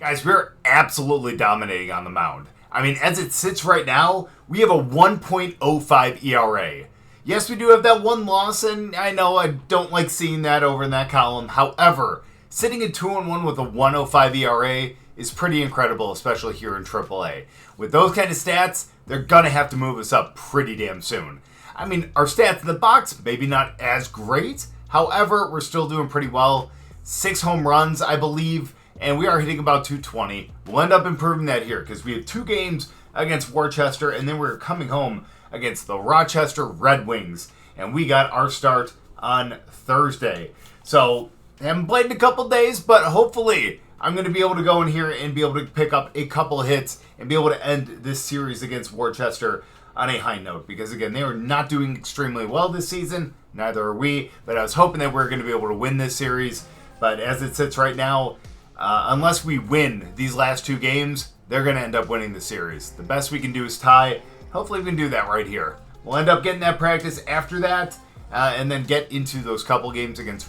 Guys, we're absolutely dominating on the mound. I mean, as it sits right now, we have a 1.05 ERA. Yes, we do have that one loss, and I know I don't like seeing that over in that column. However, sitting at 2-1 with a 1.05 ERA is pretty incredible, especially here in AAA. With those kind of stats, they're going to have to move us up pretty damn soon. I mean, our stats in the box, maybe not as great. However, we're still doing pretty well. 6 home runs, I believe, and we are hitting about 220. We'll end up improving that here because we have 2 games against Worcester, and then we're coming home against the Rochester Red Wings, and we got our start on Thursday. So, haven't played in a couple days, but hopefully I'm going to be able to go in here and be able to pick up a couple hits and be able to end this series against Worcester on a high note. Because, again, they are not doing extremely well this season. Neither are we. But I was hoping that we're going to be able to win this series. But as it sits right now, unless we win these last 2 games, they're going to end up winning the series. The best we can do is tie. Hopefully we can do that right here. We'll end up getting that practice after that. And then get into those couple games against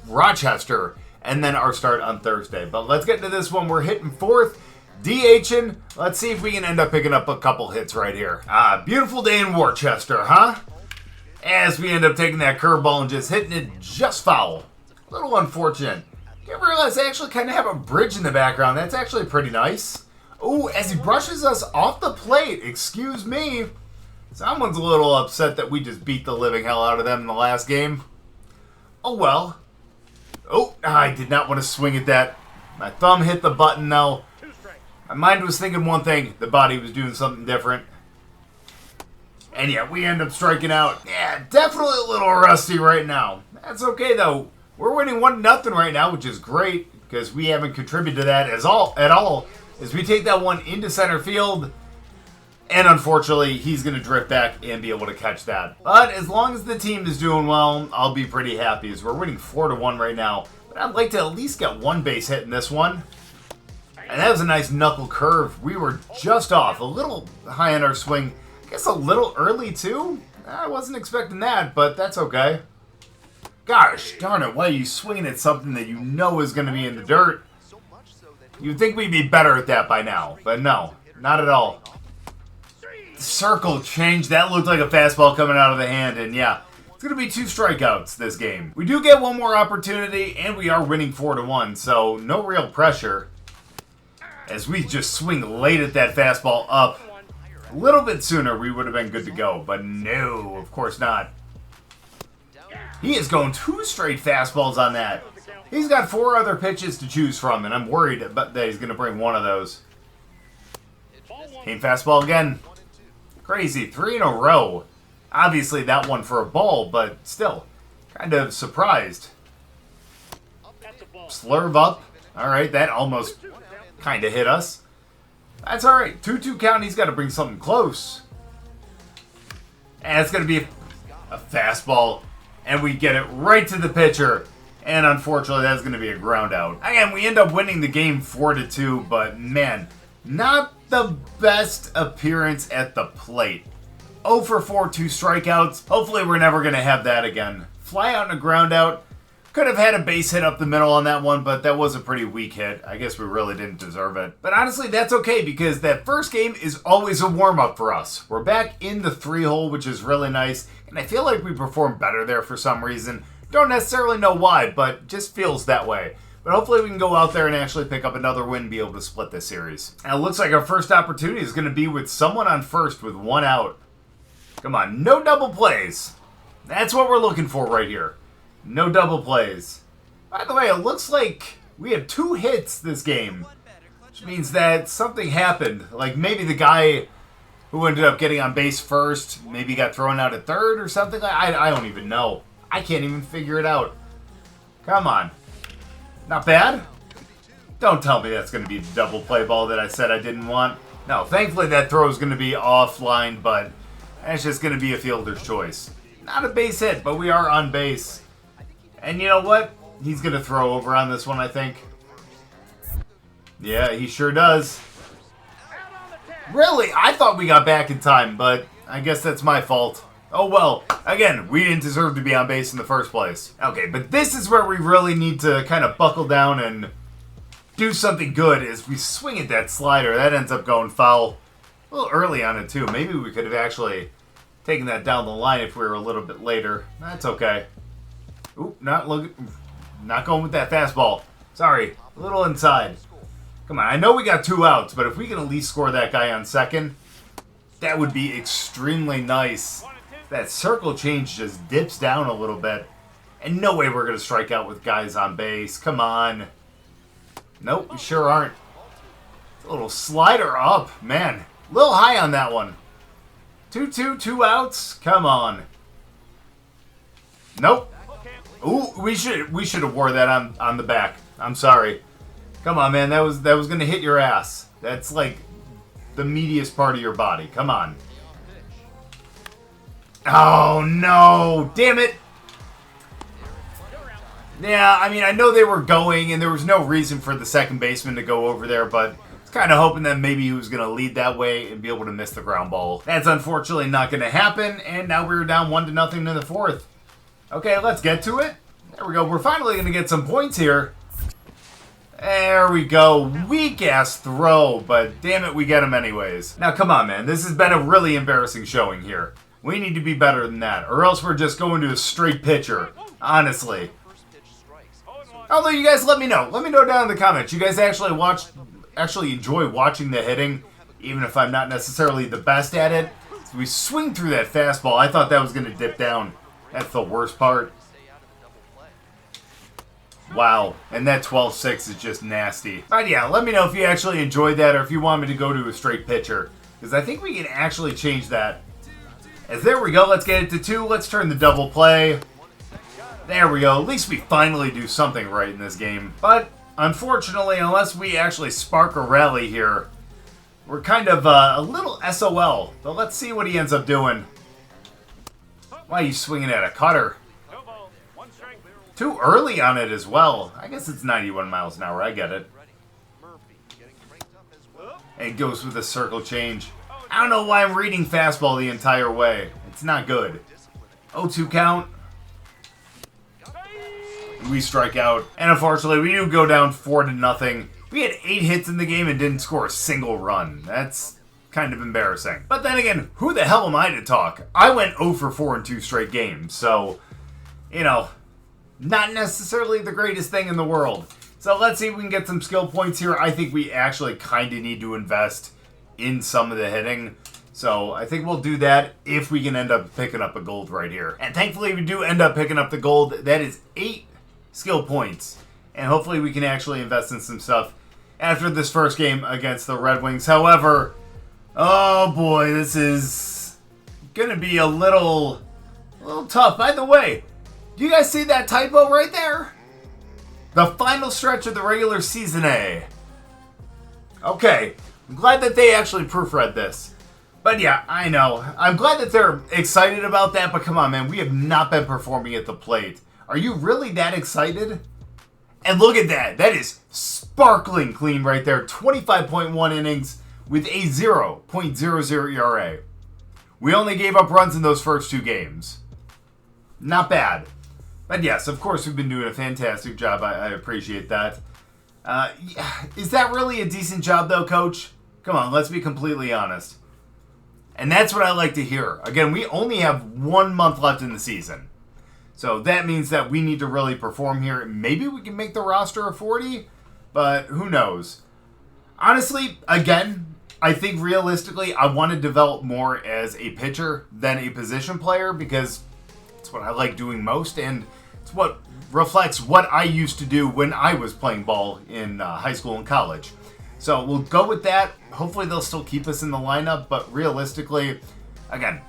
Rochester. And then our start on Thursday. But let's get into this one. We're hitting 4th. DHing. Let's see if we can end up picking up a couple hits right here. Beautiful day in Worcester, huh? As we end up taking that curveball and just hitting it just foul. A little unfortunate. Didn't realize I actually kind of have a bridge in the background. That's actually pretty nice. Ooh, as he brushes us off the plate. Excuse me. Someone's a little upset that we just beat the living hell out of them in the last game. Oh well. Oh, I did not want to swing at that. My thumb hit the button though. My mind was thinking one thing. The body was doing something different. And yeah, we end up striking out. Yeah, definitely a little rusty right now. That's okay though. We're winning 1-0 right now, which is great because we haven't contributed to that at all. As we take that one into center field, and unfortunately, he's going to drift back and be able to catch that. But as long as the team is doing well, I'll be pretty happy as we're winning 4-1 right now. But I'd like to at least get 1 base hit in this one. And that was a nice knuckle curve. We were just off, a little high on our swing. I guess a little early too. I wasn't expecting that, but that's okay. Gosh darn it, why are you swinging at something that you know is going to be in the dirt? You'd think we'd be better at that by now, but no, not at all. The circle change, that looked like a fastball coming out of the hand, and yeah, it's going to be 2 strikeouts this game. We do get one more opportunity, and we are winning 4-1, so no real pressure. As we just swing late at that fastball up. A little bit sooner, we would have been good to go, but no, of course not. He is going 2 straight fastballs on that. He's got 4 other pitches to choose from, and I'm worried that he's going to bring one of those. Came fastball again. Crazy, 3 in a row. Obviously that one for a ball, but still, kind of surprised. Slurve up. Alright, that almost kind of hit us. That's alright. 2-2 count, he's got to bring something close. And it's going to be a fastball. And we get it right to the pitcher. And unfortunately, that's going to be a ground out. Again, we end up winning the game 4-2. But man, not the best appearance at the plate. 0 for 4, 2 strikeouts. Hopefully we're never going to have that again. Fly out and a ground out. Could have had a base hit up the middle on that one, but that was a pretty weak hit. I guess we really didn't deserve it. But honestly, that's okay because that first game is always a warm-up for us. We're back in the 3-hole, which is really nice. And I feel like we performed better there for some reason. Don't necessarily know why, but just feels that way. But hopefully we can go out there and actually pick up another win and be able to split this series. And it looks like our first opportunity is going to be with someone on first with 1 out. Come on, no double plays. That's what we're looking for right here. No double plays. By the way, it looks like we have 2 hits this game. Which means that something happened. Like maybe the guy who ended up getting on base first maybe got thrown out at third or something. I don't even know. I can't even figure it out. Come on. Not bad? Don't tell me that's going to be the double play ball that I said I didn't want. No, thankfully that throw is going to be offline, but that's just going to be a fielder's choice. Not a base hit, but we are on base. And you know what? He's going to throw over on this one, I think. Yeah, he sure does. Really? I thought we got back in time, but I guess that's my fault. Oh well, again, we didn't deserve to be on base in the first place. Okay, but this is where we really need to kind of buckle down and do something good is we swing at that slider. That ends up going foul. A little early on it, too. Maybe we could have actually taken that down the line if we were a little bit later. That's okay. Oop, not going with that fastball. Sorry, a little inside. Come on, I know we got 2 outs, but if we can at least score that guy on second, that would be extremely nice. That circle change just dips down a little bit. And no way we're going to strike out with guys on base. Come on. Nope, we sure aren't. A little slider up. Man, a little high on that one. 2-2, 2 outs. Come on. Nope. Ooh, we should have wore that on the back. I'm sorry. Come on, man. That was going to hit your ass. That's like the meatiest part of your body. Come on. Oh, no. Damn it. Yeah, I mean, I know they were going, and there was no reason for the second baseman to go over there, but I was kind of hoping that maybe he was going to lead that way and be able to miss the ground ball. That's unfortunately not going to happen, and now we're down 1-0 in the fourth. Okay, let's get to it. There we go. We're finally going to get some points here. There we go. Weak-ass throw, but damn it, we get him anyways. Now, come on, man. This has been a really embarrassing showing here. We need to be better than that, or else we're just going to a straight pitcher, honestly. Although you guys let me know. Let me know down in the comments. You guys actually enjoy watching the hitting, even if I'm not necessarily the best at it. So we swing through that fastball. I thought that was going to dip down. That's the worst part. Wow. And that 12-6 is just nasty. But yeah, let me know if you actually enjoyed that or if you want me to go to a straight pitcher. Because I think we can actually change that. As there we go. Let's get it to 2. Let's turn the double play. There we go. At least we finally do something right in this game. But, unfortunately, unless we actually spark a rally here, we're kind of a little SOL. But let's see what he ends up doing. Why are you swinging at a cutter? Too early on it as well. I guess it's 91 miles an hour. I get it. And it goes with a circle change. I don't know why I'm reading fastball the entire way. It's not good. 0-2 count. We strike out, and unfortunately, we do go down 4-0. We had 8 hits in the game and didn't score a single run. That's kind of embarrassing. But then again, who the hell am I to talk? I went 0 for 4 in 2 straight games, so, you know, not necessarily the greatest thing in the world. So let's see if we can get some skill points here. I think we actually kind of need to invest in some of the hitting. So I think we'll do that if we can end up picking up a gold right here. And thankfully, we do end up picking up the gold. That is 8 skill points, and hopefully we can actually invest in some stuff after this first game against the Red Wings. However, oh boy, this is gonna be a little tough. By the way, do you guys see that typo right there? The final stretch of the regular season A. Okay, I'm glad that they actually proofread this. But yeah, I know. I'm glad that they're excited about that, but come on, man, we have not been performing at the plate. Are you really that excited? And look at that. That is sparkling clean right there. 25.1 innings with a 0.00 ERA. We only gave up runs in those first 2 games. Not bad. But yes, of course, we've been doing a fantastic job. I appreciate that. Is that really a decent job, though, Coach? Come on, let's be completely honest. And that's what I like to hear. Again, we only have 1 month left in the season. So that means that we need to really perform here. Maybe we can make the roster of 40, but who knows? Honestly, again, I think realistically, I want to develop more as a pitcher than a position player because it's what I like doing most, and it's what reflects what I used to do when I was playing ball in high school and college. So we'll go with that. Hopefully they'll still keep us in the lineup, but realistically, again,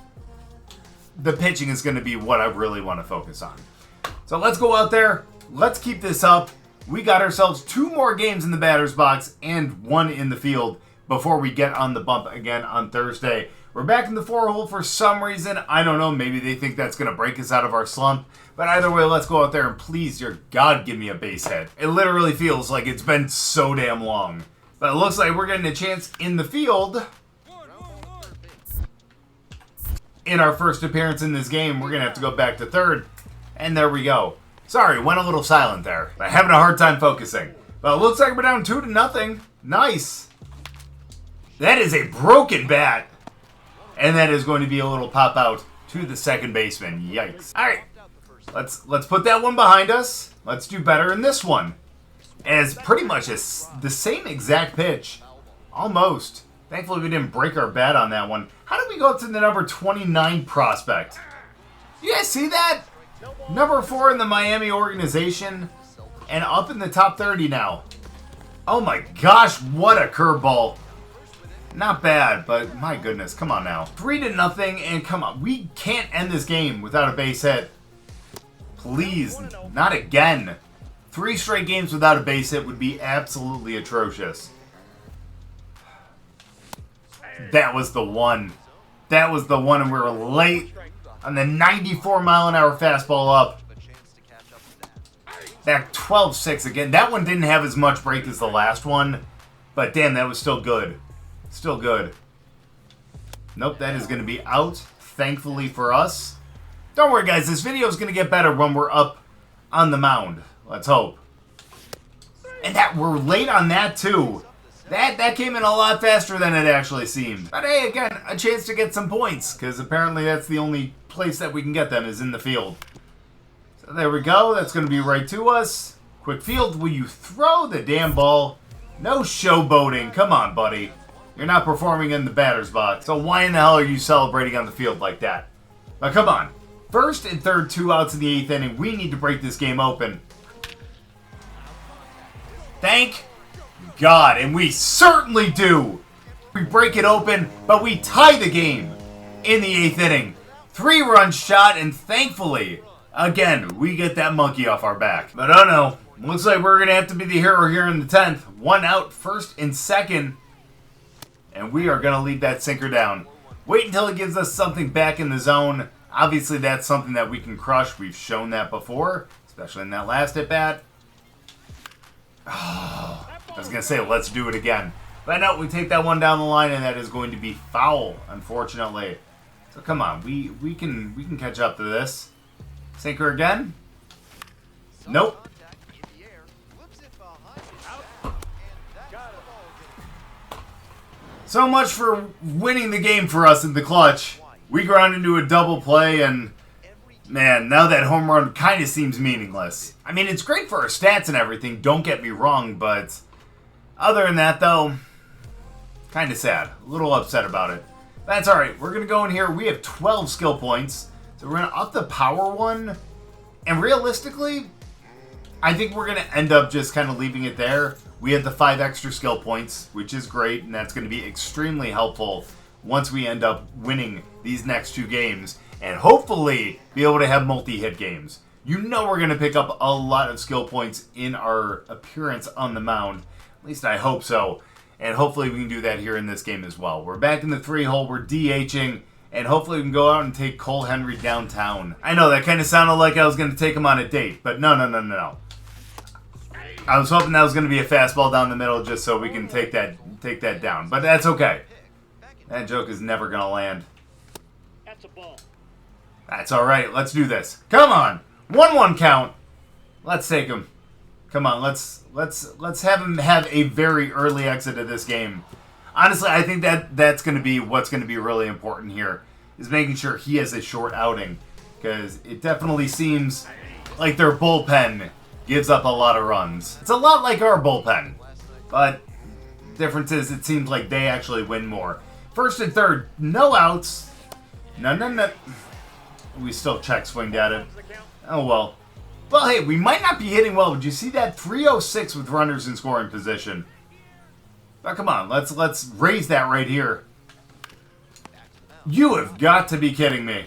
the pitching is going to be what I really want to focus on. So let's go out there. Let's keep this up. We got ourselves 2 more games in the batter's box and 1 in the field before we get on the bump again on Thursday. We're back in the 4-hole for some reason. I don't know. Maybe they think that's going to break us out of our slump. But either way, let's go out there and please, dear God, give me a base hit. It literally feels like it's been so damn long. But it looks like we're getting a chance in the field. In our first appearance in this game, we're going to have to go back to third. And there we go. Sorry, went a little silent there. I'm having a hard time focusing. But it looks like we're down 2-0. Nice. That is a broken bat. And that is going to be a little pop out to the second baseman. Yikes. All right. Let's put that one behind us. Let's do better in this one. As pretty much the same exact pitch. Almost. Thankfully, we didn't break our bat on that one. How did we go up to the number 29 prospect? You guys see that? Number 4 in the Miami organization. And up in the top 30 now. Oh my gosh, what a curveball. Not bad, but my goodness, come on now. 3-0, and come on. We can't end this game without a base hit. Please, not again. 3 straight games without a base hit would be absolutely atrocious. That was the one. That was the one, and we were late on the 94-mile-an-hour fastball up. Back 12-6 again. That one didn't have as much break as the last one, but damn, that was still good. Still good. Nope, that is going to be out, thankfully for us. Don't worry, guys. This video is going to get better when we're up on the mound. Let's hope. And that we're late on that, too. That came in a lot faster than it actually seemed. But hey, again, a chance to get some points, because apparently that's the only place that we can get them is in the field. So there we go. That's going to be right to us. Quick field. Will you throw the damn ball? No showboating. Come on, buddy. You're not performing in the batter's box. So why in the hell are you celebrating on the field like that? But come on. First and third, 2 outs in the 8th inning. We need to break this game open. Thank God, and we certainly do. We break it open, but we tie the game in the 8th inning. 3-run shot, and thankfully, again, we get that monkey off our back. But oh no, looks like we're going to have to be the hero here in the 10th. 1 out, first and second, and we are going to leave that sinker down. Wait until it gives us something back in the zone. Obviously, that's something that we can crush. We've shown that before, especially in that last at-bat. Oh, I was going to say, let's do it again. But no, we take that one down the line, and that is going to be foul, unfortunately. So come on, we can catch up to this. Sinker again? Nope. So much for winning the game for us in the clutch. We ground into a double play, and man, now that home run kind of seems meaningless. I mean, it's great for our stats and everything, don't get me wrong, but other than that, though, kind of sad. A little upset about it. That's alright. We're going to go in here. We have 12 skill points, so we're going to up the power one, and realistically, I think we're going to end up just kind of leaving it there. We have the 5 extra skill points, which is great, and that's going to be extremely helpful once we end up winning these next 2 games, and hopefully be able to have multi-hit games. You know we're going to pick up a lot of skill points in our appearance on the mound. At least I hope so. And hopefully we can do that here in this game as well. We're back in the 3-hole. We're DHing. And hopefully we can go out and take Cole Henry downtown. I know that kind of sounded like I was going to take him on a date. But no. I was hoping that was going to be a fastball down the middle just so we can take that down. But that's okay. That joke is never going to land. That's a ball. That's all right. Let's do this. Come on. 1-1 count. Let's take him. Come on. Let's have him have a very early exit of this game. Honestly, I think that's going to be what's going to be really important here, is making sure he has a short outing, because it definitely seems like their bullpen gives up a lot of runs. It's a lot like our bullpen, but the difference is it seems like they actually win more. First and third, no outs. No. We still check swinged at it. Oh well. Well, hey, we might not be hitting well. Did you see that? 306 with runners in scoring position. But come on, let's raise that right here. You have got to be kidding me.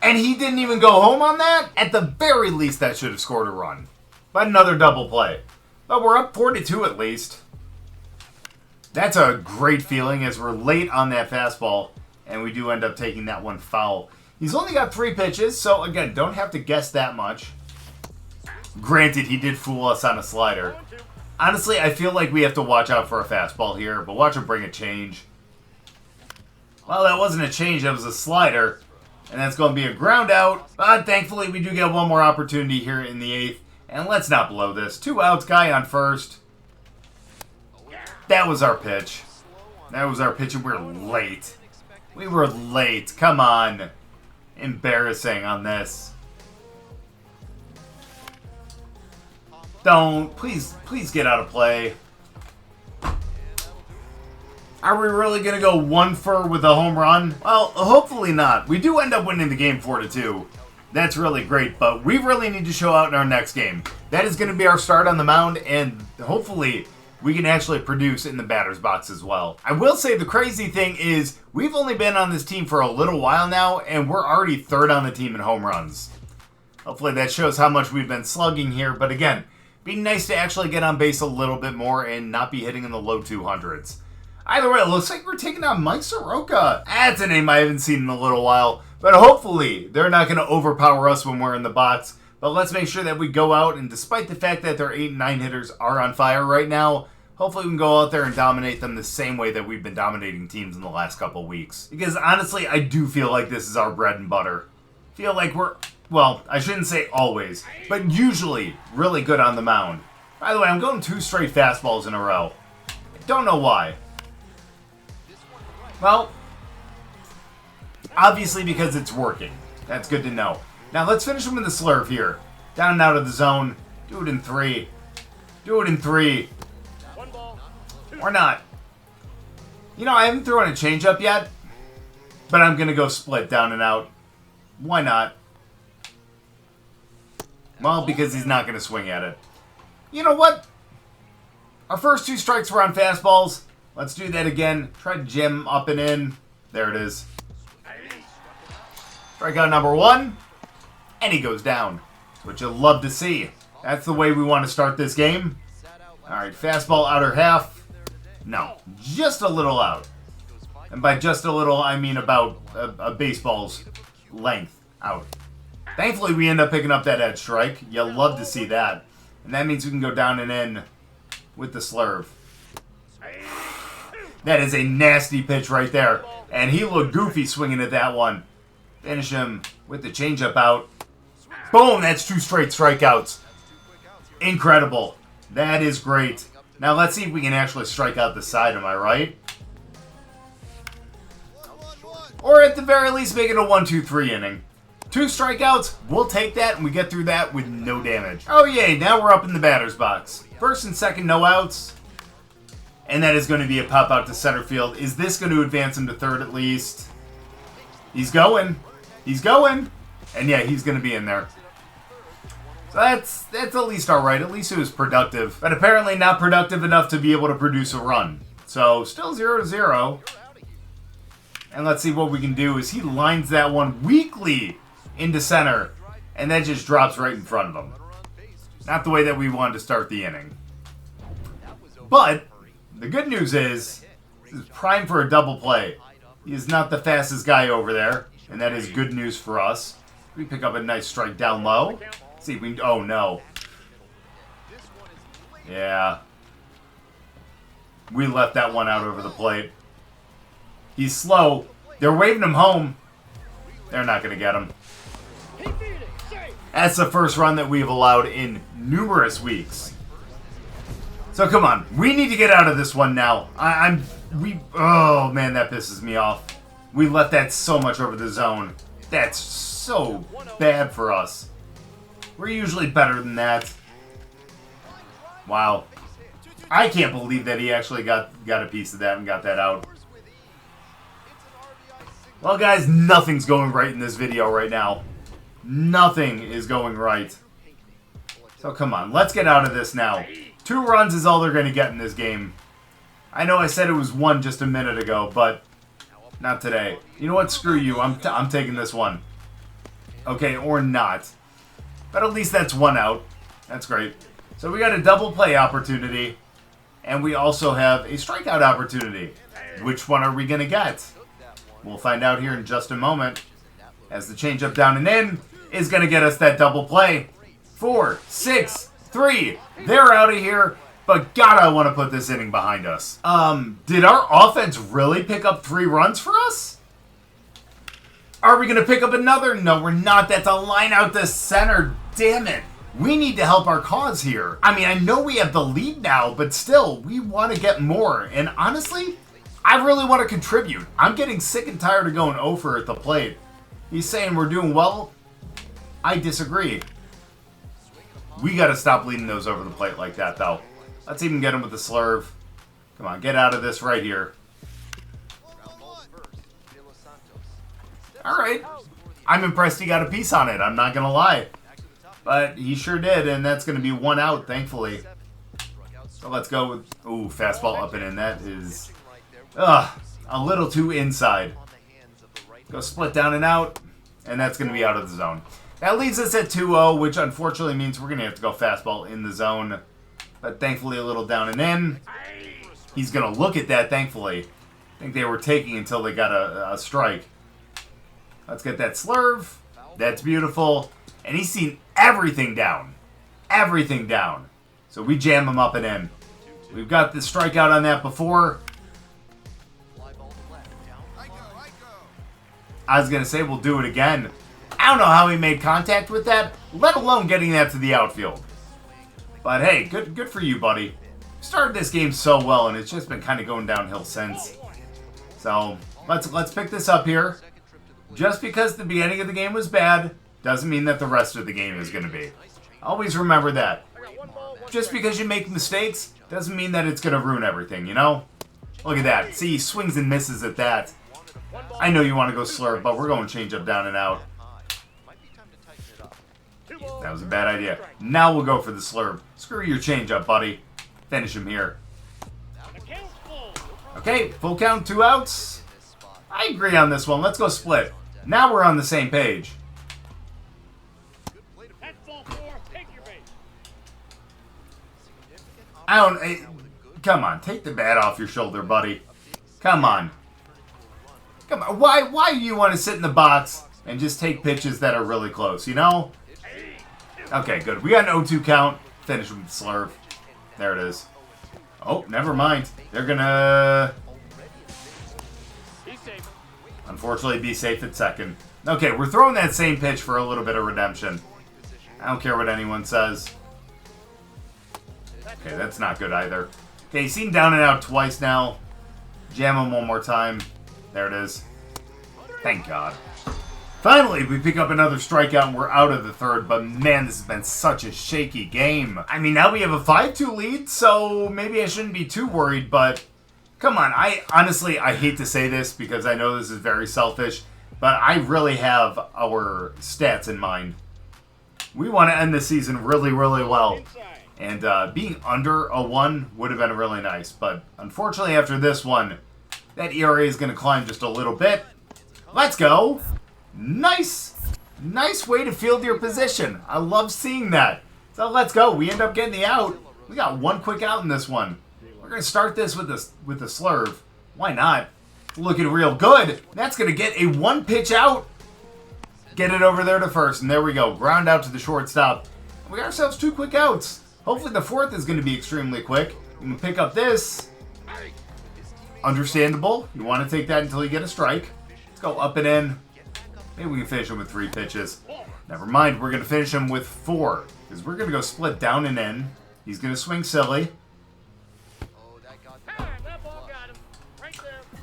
And he didn't even go home on that? At the very least, that should have scored a run. But another double play. But we're up 4-2 at least. That's a great feeling as we're late on that fastball. And we do end up taking that one foul. He's only got 3 pitches, so again, don't have to guess that much. Granted, he did fool us on a slider. Honestly, I feel like we have to watch out for a fastball here, but watch him bring a change. Well, that wasn't a change, that was a slider. And that's going to be a ground out. But thankfully, we do get one more opportunity here in the 8th. And let's not blow this. 2 outs, guy on first. That was our pitch. That was our pitch, and we're late. We were late. Come on. Embarrassing on this. Don't. Please get out of play. Are we really going to go 1 with a home run? Well, hopefully not. We do end up winning the game 4-2. That's really great, but we really need to show out in our next game. That is going to be our start on the mound, and hopefully we can actually produce in the batter's box as well. I will say the crazy thing is we've only been on this team for a little while now, and we're already 3rd on the team in home runs. Hopefully that shows how much we've been slugging here, but again, be nice to actually get on base a little bit more and not be hitting in the low 200s. Either way, it looks like we're taking on Mike Soroka. That's a name I haven't seen in a little while, but hopefully they're not going to overpower us when we're in the box. But let's make sure that we go out, and despite the fact that their 8 and 9 hitters are on fire right now, hopefully we can go out there and dominate them the same way that we've been dominating teams in the last couple weeks. Because honestly, I do feel like this is our bread and butter. Feel like we're, well, I shouldn't say always, but usually really good on the mound. By the way, I'm going 2 straight fastballs in a row. I don't know why. Well, obviously because it's working. That's good to know. Now let's finish him with the slurve here. Down and out of the zone. Do it in 3. Do it in 3. 1 ball, 2. Or not. You know, I haven't thrown a changeup yet, but I'm going to go split down and out. Why not? Well, because he's not going to swing at it. You know what? Our first 2 strikes were on fastballs. Let's do that again. Try to jam him up and in. There it is. Strikeout number 1. And he goes down. Which you'll love to see. That's the way we want to start this game. Alright, fastball outer half. No, just a little out. And by just a little, I mean about a baseball's length out. Thankfully, we end up picking up that edge strike. You'll love to see that. And that means we can go down and in with the slurve. That is a nasty pitch right there. And he looked goofy swinging at that one. Finish him with the changeup out. Boom, that's 2 straight strikeouts. Incredible. That is great. Now let's see if we can actually strike out the side, am I right? Or at the very least make it a 1-2-3 inning. 2 strikeouts, we'll take that, and we get through that with no damage. Oh yay, now we're up in the batter's box. 1st and 2nd, no outs. And that is going to be a pop out to center field. Is this going to advance him to 3rd at least? He's going. He's going. And yeah, he's going to be in there. So that's at least alright. At least it was productive. But apparently not productive enough to be able to produce a run. So still 0-0. And let's see what we can do is he lines that one weakly into center. And that just drops right in front of him. Not the way that we wanted to start the inning. But the good news is, this is prime for a double play. He is not the fastest guy over there, and that is good news for us. We pick up a nice strike down low. See if we can, oh no. Yeah. We left that one out over the plate. He's slow. They're waving him home. They're not going to get him. That's the first run that we've allowed in numerous weeks. So come on, we need to get out of this one now. Oh man, that pisses me off. We left that so much over the zone. That's so bad for us. We're usually better than that. Wow. I can't believe that he actually got a piece of that and got that out. Well guys, nothing's going right in this video right now. Nothing is going right. So come on, let's get out of this now. 2 runs is all they're going to get in this game. I know I said it was 1 just a minute ago, but not today. You know what? Screw you. I'm taking this one. Okay, or not. But at least that's 1 out. That's great. So we got a double play opportunity, and we also have a strikeout opportunity. Which one are we going to get? We'll find out here in just a moment, as the changeup down and in is going to get us that double play. 4, 6, 3. They're out of here. But God, I want to put this inning behind us. Did our offense really pick up 3 runs for us? Are we going to pick up another? No, we're not. That's a line out the center. Damn it. We need to help our cause here. I mean, I know we have the lead now, but still, we want to get more. And honestly, I really want to contribute. I'm getting sick and tired of going over at the plate. He's saying we're doing well. I disagree. We got to stop leading those over the plate like that, though. Let's even get him with the slurve. Come on, get out of this right here. All right. I'm impressed he got a piece on it. I'm not going to lie. But he sure did, and that's going to be 1 out, thankfully. So let's go with... Ooh, fastball up and in. That is... a little too inside. Go split down and out, and that's going to be out of the zone. That leaves us at 2-0, which unfortunately means we're going to have to go fastball in the zone. But thankfully a little down and in. He's going to look at that, thankfully. I think they were taking until they got a strike. Let's get that slurve. That's beautiful. And he's seen everything down. Everything down. So we jam him up and in. We've got the strikeout on that before. I was going to say we'll do it again. I don't know how he made contact with that, let alone getting that to the outfield. But hey, good for you, buddy. Started this game so well, and it's just been kind of going downhill since. So let's pick this up here. Just because the beginning of the game was bad doesn't mean that the rest of the game is going to be. Always remember that. Just because you make mistakes doesn't mean that it's going to ruin everything, you know? Look at that. See, he swings and misses at that. I know you want to go slurve, but we're going change up, down, and out. That was a bad idea. Now we'll go for the slurve. Screw your change up, buddy. Finish him here. Okay, full count, 2 outs. I agree on this one. Let's go split. Now we're on the same page. Come on, take the bat off your shoulder, buddy. Come on. Come on. Why do you want to sit in the box and just take pitches that are really close, you know? Okay, good. We got an 0-2 count. Finish with the slurve. There it is. Oh, never mind. They're gonna... Unfortunately, be safe at second. Okay, we're throwing that same pitch for a little bit of redemption. I don't care what anyone says. Okay, that's not good either. Okay, he's seen down and out twice now. Jam him one more time. There it is. Thank God. Finally, we pick up another strikeout and we're out of the third, but man, this has been such a shaky game. I mean, now we have a 5-2 lead, so maybe I shouldn't be too worried, but come on. Honestly, I hate to say this because I know this is very selfish, but I really have our stats in mind. We want to end the season really, really well. And being under a 1 would have been really nice. But unfortunately, after this one, that ERA is going to climb just a little bit. Let's go. Nice way to field your position. I love seeing that. So let's go. We end up getting the out. We got 1 quick out in this one. We're going to start this with the slurve. Why not? Looking real good. That's going to get a 1-pitch out. Get it over there to first. And there we go. Ground out to the shortstop. We got ourselves 2 quick outs. Hopefully the 4th is going to be extremely quick. We can pick up this. Understandable. You want to take that until you get a strike. Let's go up and in. Maybe we can finish him with 3 pitches. Never mind. We're going to finish him with 4. Because we're going to go split down and in. He's going to swing silly.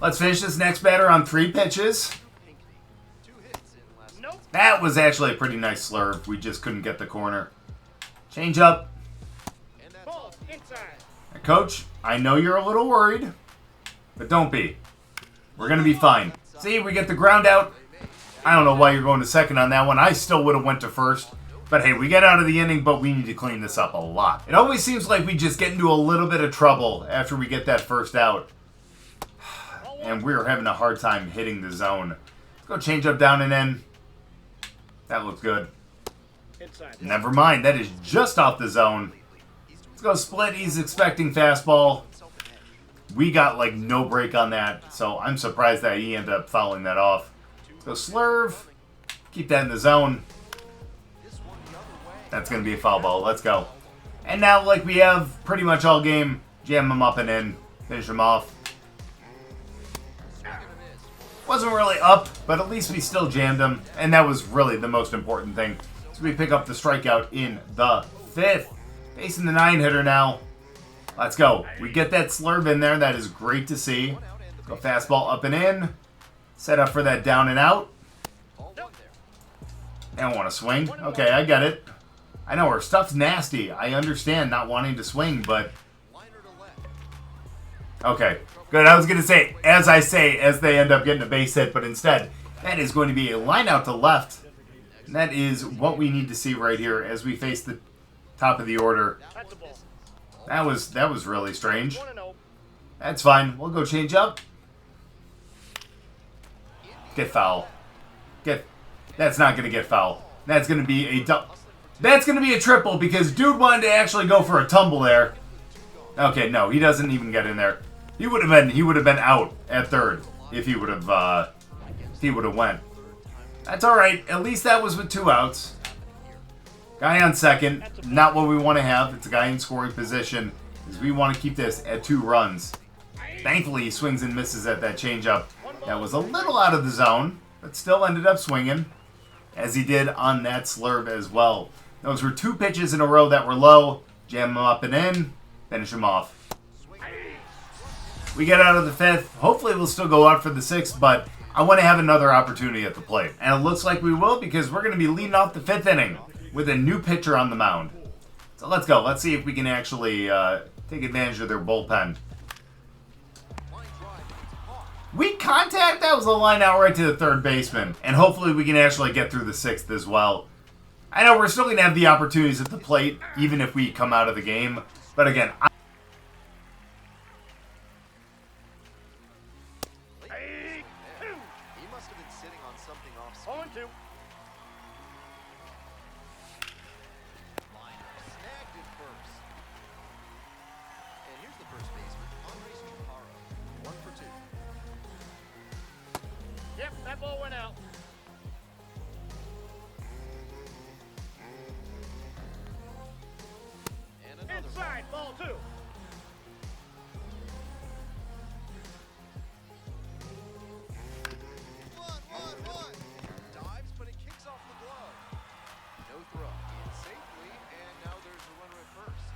Let's finish this next batter on 3 pitches. That was actually a pretty nice slurve. We just couldn't get the corner. Change up. Coach, I know you're a little worried, but don't be. We're going to be fine. See, we get the ground out. I don't know why you're going to second on that one. I still would have went to first. But hey, we get out of the inning, but we need to clean this up a lot. It always seems like we just get into a little bit of trouble after we get that first out. And we're having a hard time hitting the zone. Let's go change up, down and in. That looks good. Never mind, that is just off the zone. Let's go split. He's expecting fastball. We got like no break on that, so I'm surprised that he ended up fouling that off. Let's go slurve. Keep that in the zone. That's going to be a foul ball. Let's go. And now, like we have pretty much all game, jam him up and in. Finish him off. Wasn't really up, but at least we still jammed him. And that was really the most important thing. So we pick up the strikeout in the 5th. Facing the 9-hitter now. Let's go. We get that slurve in there. That is great to see. Go fastball up and in. Set up for that down and out. I don't want to swing. Okay, I get it. I know our stuff's nasty. I understand not wanting to swing, but... Okay, good. I was going to say, as they end up getting a base hit, but instead, that is going to be a line out to left. And that is what we need to see right here as we face the top of the order. That was really strange. That's fine. We'll go change up. Get foul. That's not going to get foul. That's going to be a triple because dude wanted to actually go for a tumble there. Okay, no, he doesn't even get in there. He would have been out at third if he would have went. That's all right. At least that was with 2 outs. Guy on second, not what we want to have. It's a guy in scoring position because we want to keep this at 2 runs. Thankfully, he swings and misses at that changeup. That was a little out of the zone, but still ended up swinging, as he did on that slurve as well. Those were 2 pitches in a row that were low. Jam them up and in, finish him off. We get out of the 5th. Hopefully we'll still go out for the 6th, but I want to have another opportunity at the plate. And it looks like we will because we're going to be leading off the 5th inning with a new pitcher on the mound. So let's go. Let's see if we can actually take advantage of their bullpen. Weak contact? That was a line out right to the 3rd baseman. And hopefully we can actually get through the 6th as well. I know we're still going to have the opportunities at the plate, even if we come out of the game. But again, He must have been sitting on something off speed. 0-2. Snagged it first. And here's the first baseman, Chaparo. 1 for 2. Yep, that ball went out. And another inside, ball 2. Dives, but it kicks off the glove. No throw. In safely, and now there's a runner at first.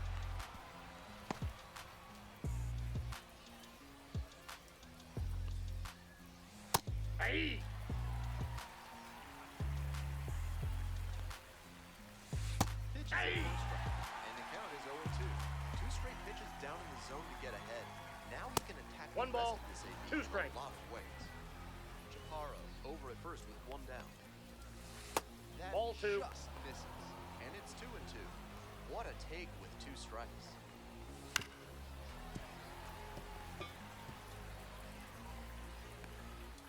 Hey! Pitch is a strike, and the count is 0-2. 2 straight pitches down in the zone to get ahead. Now he can attack the 1 ball, rest of this 2 AB strikes. in a lot of ways. Chaparo over at first with 1 down. That Ball 2. just misses, and it's 2-2. What a take with 2 strikes.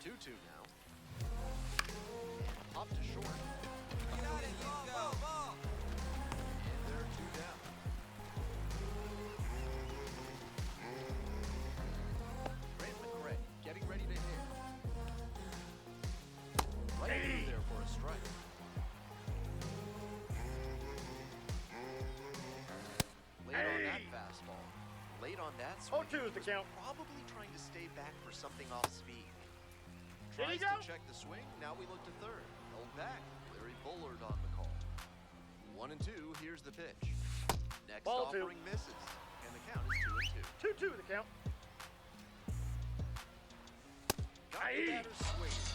Two now. And up to short. And they're 2 down. Grant McRae getting ready to hit. Right through there for a strike. Late on that fastball. Late on that swing. 0-2 is the count. Probably trying to stay back for something off speed. There you Tries go. to check the swing. Now we look to third. Held back. Larry Bullard on the call. 1-2. Here's the pitch. Next Ball 2. offering misses, and the count is 2-2. 2-2 the count. Got the batter swinging.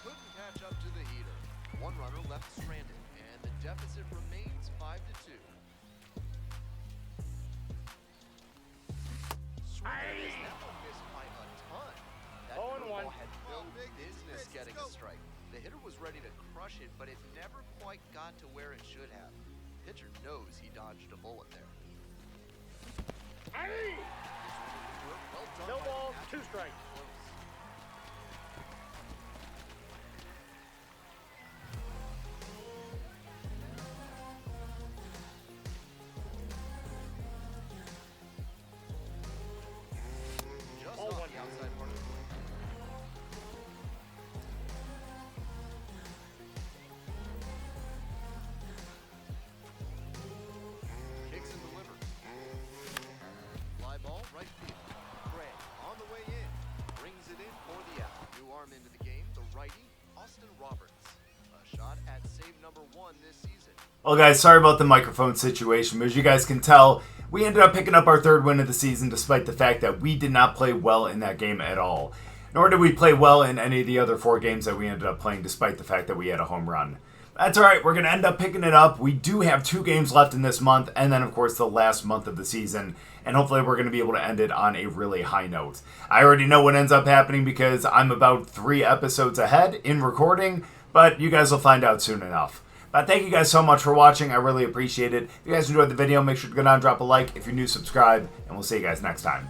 Couldn't catch up to the heater. 1 runner left stranded, and the deficit remains 5-2. Swing is now missed by a ton. That 0-1. curveball had no business getting a strike. The hitter was ready to crush it, but it never quite got to where it should have. Pitcher knows he dodged a bullet there. Hey! Well done No by ball, the catcher. 2 strikes. Close. Just Ball off 1. the outside part of the plate. Kicks and delivers. Fly ball, right field. Gray on the way in. Brings it in for the out. New arm into the game, the righty, Austin Roberts. A shot at save number 1 this season. Well, guys, sorry about the microphone situation, but as you guys can tell, we ended up picking up our third win of the season despite the fact that we did not play well in that game at all. Nor did we play well in any of the other 4 games that we ended up playing despite the fact that we had a home run. That's alright, we're going to end up picking it up. We do have 2 games left in this month, and then of course the last month of the season, and hopefully we're going to be able to end it on a really high note. I already know what ends up happening because I'm about 3 episodes ahead in recording, but you guys will find out soon enough. But thank you guys so much for watching, I really appreciate it. If you guys enjoyed the video, make sure to go down and drop a like. If you're new, subscribe, and we'll see you guys next time.